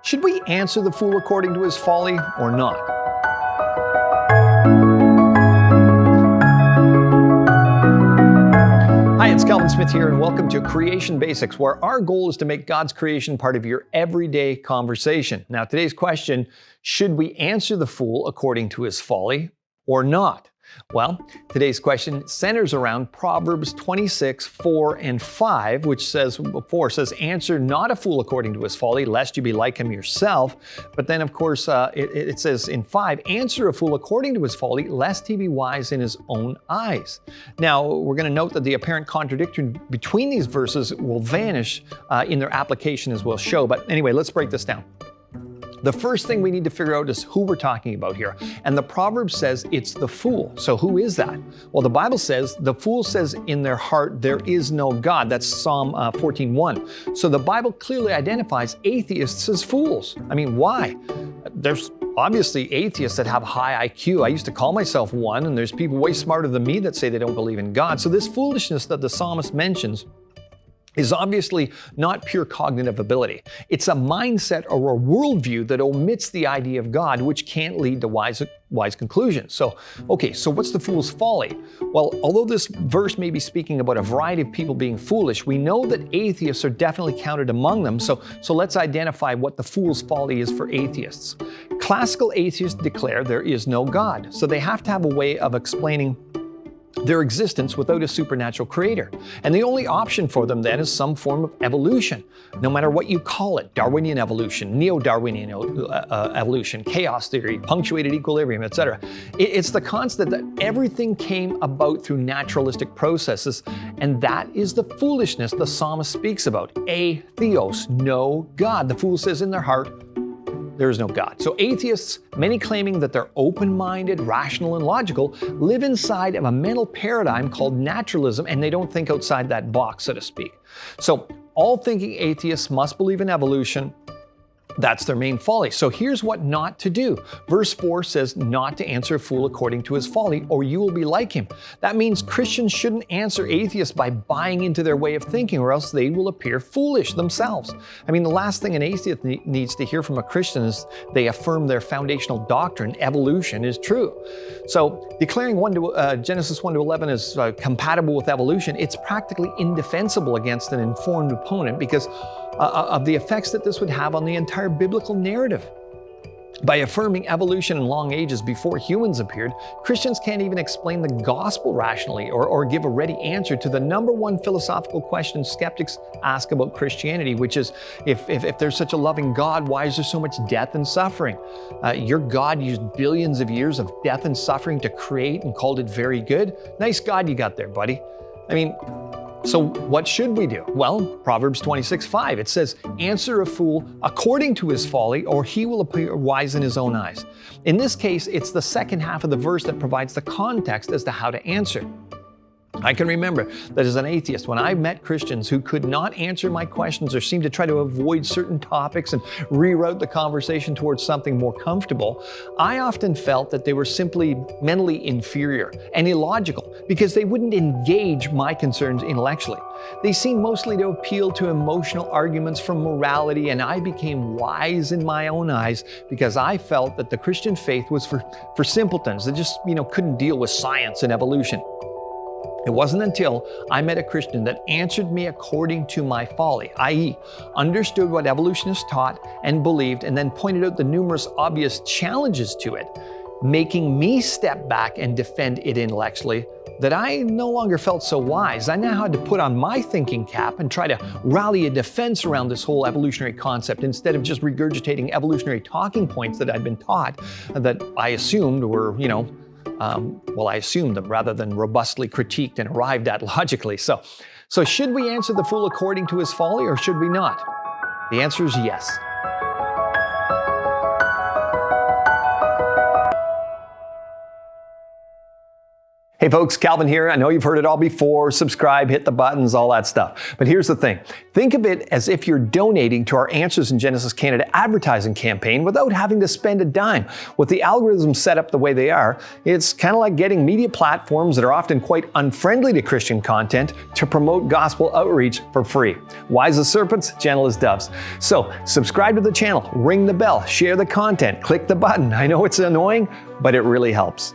Should we answer the fool according to his folly or not? Hi, it's Calvin Smith here, and welcome to Creation Basics, where our goal is to make God's creation part of your everyday conversation. Now, today's question, should we answer the fool according to his folly or not? Well, today's question centers around Proverbs 26, 4 and 5, which says, answer not a fool according to his folly, lest you be like him yourself. But then, of course, it says in 5, answer a fool according to his folly, lest he be wise in his own eyes. Now, we're going to note that the apparent contradiction between these verses will vanish in their application, as we'll show. But anyway, let's break this down. The first thing we need to figure out is who we're talking about here. And the Proverbs says it's the fool. So who is that? Well, the Bible says, the fool says in their heart, there is no God. That's Psalm 14:1. So the Bible clearly identifies atheists as fools. I mean, why? There's obviously atheists that have high IQ. I used to call myself one, and there's people way smarter than me that say they don't believe in God. So this foolishness that the psalmist mentions is obviously not pure cognitive ability. It's a mindset or a worldview that omits the idea of God, which can't lead to wise conclusions. So what's the fool's folly? Well, although this verse may be speaking about a variety of people being foolish, we know that atheists are definitely counted among them. So let's identify what the fool's folly is for atheists. Classical atheists declare there is no God. So they have to have a way of explaining their existence without a supernatural creator. And the only option for them then is some form of evolution, no matter what you call it: Darwinian evolution, neo-Darwinian evolution, chaos theory, punctuated equilibrium, etc. It's the concept that everything came about through naturalistic processes, and that is the foolishness the psalmist speaks about. Atheos, no God. The fool says in their heart, there is no God. So atheists, many claiming that they're open-minded, rational, and logical, live inside of a mental paradigm called naturalism, and they don't think outside that box, so to speak. So all thinking atheists must believe in evolution. That's their main folly. So here's what not to do. Verse 4 says not to answer a fool according to his folly, or you will be like him. That means Christians shouldn't answer atheists by buying into their way of thinking, or else they will appear foolish themselves. I mean, the last thing an atheist needs to hear from a Christian is they affirm their foundational doctrine, evolution, is true. So declaring Genesis 1 to 11 is compatible with evolution, it's practically indefensible against an informed opponent because of the effects that this would have on the entire biblical narrative. By affirming evolution in long ages before humans appeared, Christians can't even explain the gospel rationally or give a ready answer to the number one philosophical question skeptics ask about Christianity, which is, if there's such a loving God, why is there so much death and suffering? Your God used billions of years of death and suffering to create and called it very good? Nice God you got there, buddy. I mean, so what should we do? Well, Proverbs 26:5, it says, answer a fool according to his folly, or he will appear wise in his own eyes. In this case, it's the second half of the verse that provides the context as to how to answer. I can remember that as an atheist, when I met Christians who could not answer my questions or seemed to try to avoid certain topics and reroute the conversation towards something more comfortable, I often felt that they were simply mentally inferior and illogical because they wouldn't engage my concerns intellectually. They seemed mostly to appeal to emotional arguments from morality, and I became wise in my own eyes because I felt that the Christian faith was for simpletons that just, couldn't deal with science and evolution. It wasn't until I met a Christian that answered me according to my folly, i.e., understood what evolutionists taught and believed, and then pointed out the numerous obvious challenges to it, making me step back and defend it intellectually, that I no longer felt so wise. I now had to put on my thinking cap and try to rally a defense around this whole evolutionary concept instead of just regurgitating evolutionary talking points that I'd been taught that I assumed were, I assumed them rather than robustly critiqued and arrived at logically. So should we answer the fool according to his folly, or should we not? The answer is yes. Hey folks, Calvin here. I know you've heard it all before. Subscribe, hit the buttons, all that stuff. But here's the thing. Think of it as if you're donating to our Answers in Genesis Canada advertising campaign without having to spend a dime. With the algorithms set up the way they are, it's kind of like getting media platforms that are often quite unfriendly to Christian content to promote gospel outreach for free. Wise as serpents, gentle as doves. So subscribe to the channel, ring the bell, share the content, click the button. I know it's annoying, but it really helps.